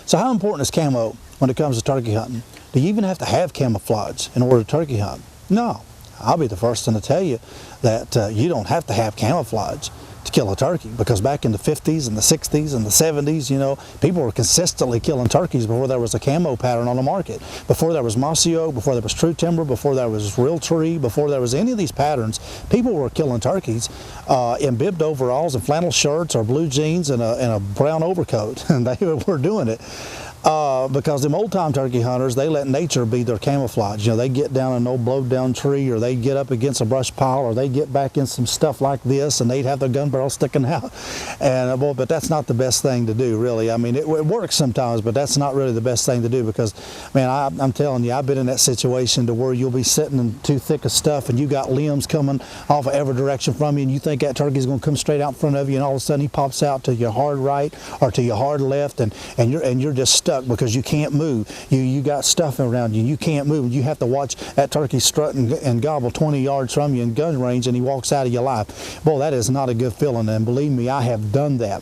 So how important is camo when it comes to turkey hunting? Do you even have to have camouflage in order to turkey hunt? No. I'll be the first one to tell you that you don't have to have camouflage to kill a turkey, because back in the 50s and the 60s and the 70s, you know, people were consistently killing turkeys before there was a camo pattern on the market. Before there was mossy oak, before there was true timber, before there was real tree, before there was any of these patterns, people were killing turkeys in bibbed overalls and flannel shirts or blue jeans and a brown overcoat, and they were doing it. Because them old-time turkey hunters, they let nature be their camouflage. You know, they get down an old blowed-down tree, or they get up against a brush pile, or they get back in some stuff like this, and they'd have their gun barrel sticking out. And boy, but that's not the best thing to do, really. I mean, it works sometimes, but that's not really the best thing to do, because, man, I'm telling you, I've been in that situation to where you'll be sitting in too thick of stuff, and you got limbs coming off of every direction from you, and you think that turkey's going to come straight out in front of you, and all of a sudden he pops out to your hard right or to your hard left, and you're just stuck because you can't move. You got stuff around you. You can't move. And you have to watch that turkey strut and gobble 20 yards from you in gun range, and he walks out of your life. Boy, that is not a good feeling, and believe me, I have done that.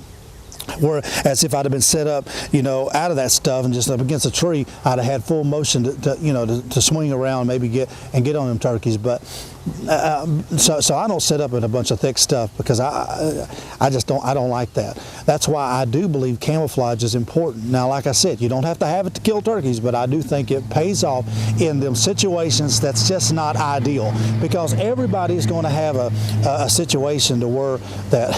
Whereas if I'd have been set up, you know, out of that stuff and just up against a tree, I'd have had full motion to swing around, maybe get on them turkeys. But so I don't set up in a bunch of thick stuff, because I don't like that. That's why I do believe camouflage is important. Now, like I said, you don't have to have it to kill turkeys, but I do think it pays off in them situations that's just not ideal, because everybody's going to have a situation to where that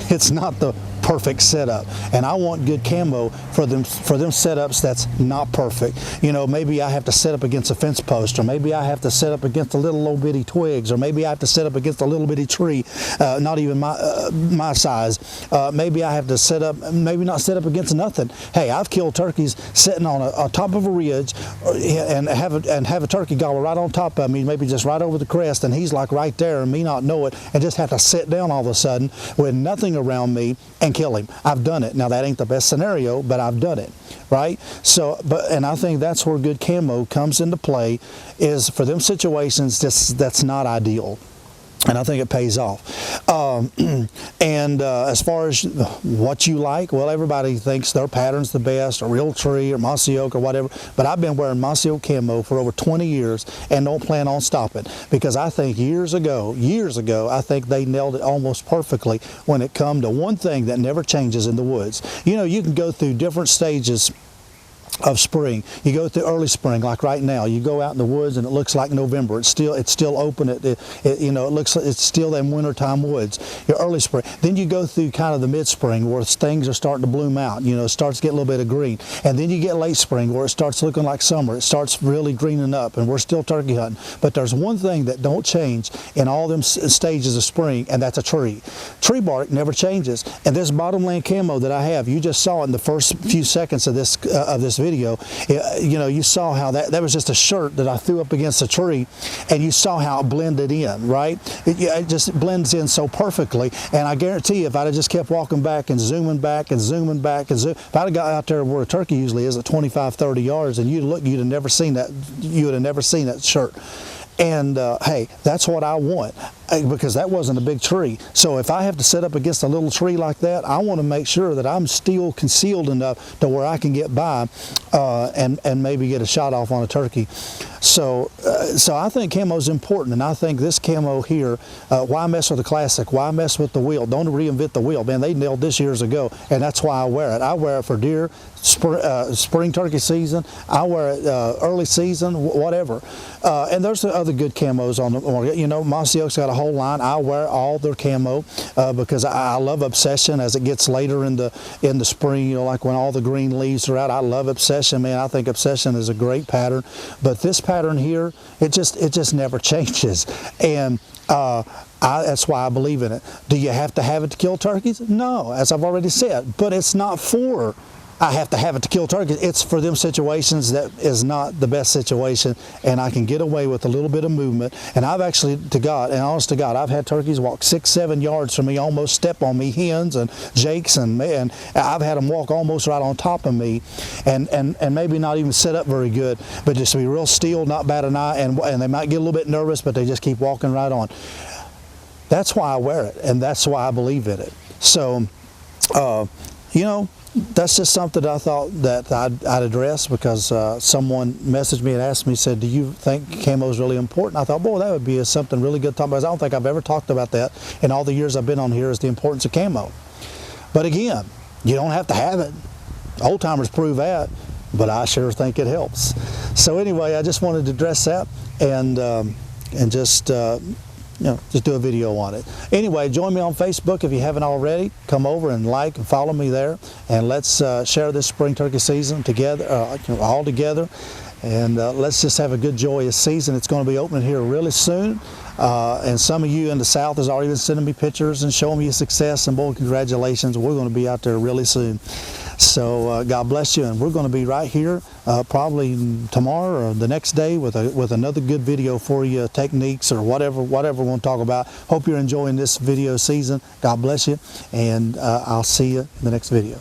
it's not the perfect setup, and I want good camo for them setups that's not perfect. You know, maybe I have to set up against a fence post, or maybe I have to set up against a little little bitty twigs, or maybe I have to set up against a little bitty tree, not even my size. Maybe I have to set up, maybe not set up against nothing. Hey, I've killed turkeys sitting on top of a ridge and have a turkey gobble right on top of me, maybe just right over the crest, and he's like right there and me not know it, and just have to sit down all of a sudden with nothing around me and kill him. I've done it. Now, that ain't the best scenario, but I've done it, right? So, and I think that's where good camo comes into play, is for them situations that's not ideal. And I think it pays off. As far as what you like, well, everybody thinks their pattern's the best, or real tree, or mossy oak, or whatever. But I've been wearing mossy oak camo for over 20 years and don't plan on stopping, because I think years ago, I think they nailed it almost perfectly when it come to one thing that never changes in the woods. You know, you can go through different stages of spring. You go through early spring, like right now. You go out in the woods and it looks like November. It's still open. You know, it looks like it's still them wintertime woods. Your early spring. Then you go through kind of the mid spring where things are starting to bloom out. You know, it starts to get a little bit of green. And then you get late spring where it starts looking like summer. It starts really greening up, and we're still turkey hunting. But there's one thing that don't change in all them stages of spring, and that's a tree. Tree bark never changes. And this bottomland camo that I have, you just saw it in the first few seconds of this video. You know, you saw how that was just a shirt that I threw up against a tree, and you saw how it blended in, right? It just blends in so perfectly. And I guarantee you, if I'd have just kept walking back and zooming back and zooming back and if I'd have got out there where a turkey usually is at 25, 30 yards, and you'd have never seen that. You would have never seen that shirt. And hey, that's what I want, because that wasn't a big tree. So if I have to set up against a little tree like that, I want to make sure that I'm still concealed enough to where I can get by and maybe get a shot off on a turkey. So I think camo is important, and I think this camo here, why mess with the classic? Why mess with the wheel? Don't reinvent the wheel. Man, they nailed this years ago, and that's why I wear it. I wear it for deer, spring turkey season. I wear it early season, whatever. And there's other good camos on the market. You know, Mossy Oak's got a whole line. I wear all their camo because I love Obsession as it gets later in the spring. You know, like when all the green leaves are out. I love Obsession, man. I think Obsession is a great pattern. But this pattern here, it just never changes. And that's why I believe in it. Do you have to have it to kill turkeys? No, as I've already said. But it's not for I have to have it to kill turkeys. It's for them situations that is not the best situation, and I can get away with a little bit of movement. And I've actually, to God, and honest to God, I've had turkeys walk 6, 7 yards from me, almost step on me, hens and jakes, and I've had them walk almost right on top of me, and maybe not even set up very good, but just be real still, not bat an eye, and they might get a little bit nervous, but they just keep walking right on. That's why I wear it, and that's why I believe in it. So, you know, that's just something that I thought that I'd address, because someone messaged me and asked me, said, do you think camo is really important? I thought, boy, that would be something really good to talk about. I don't think I've ever talked about that in all the years I've been on here, is the importance of camo. But again, you don't have to have it. Old timers prove that, but I sure think it helps. So anyway, I just wanted to address that and just just do a video on it. Anyway, join me on Facebook if you haven't already. Come over and like and follow me there, and let's share this spring turkey season together, all together, and let's just have a good, joyous season. It's going to be opening here really soon, and some of you in the South has already been sending me pictures and showing me your success, and boy, congratulations. We're going to be out there really soon. So God bless you, and we're going to be right here probably tomorrow or the next day with another good video for you, techniques or whatever we want to talk about. Hope you're enjoying this video season. God bless you, and I'll see you in the next video.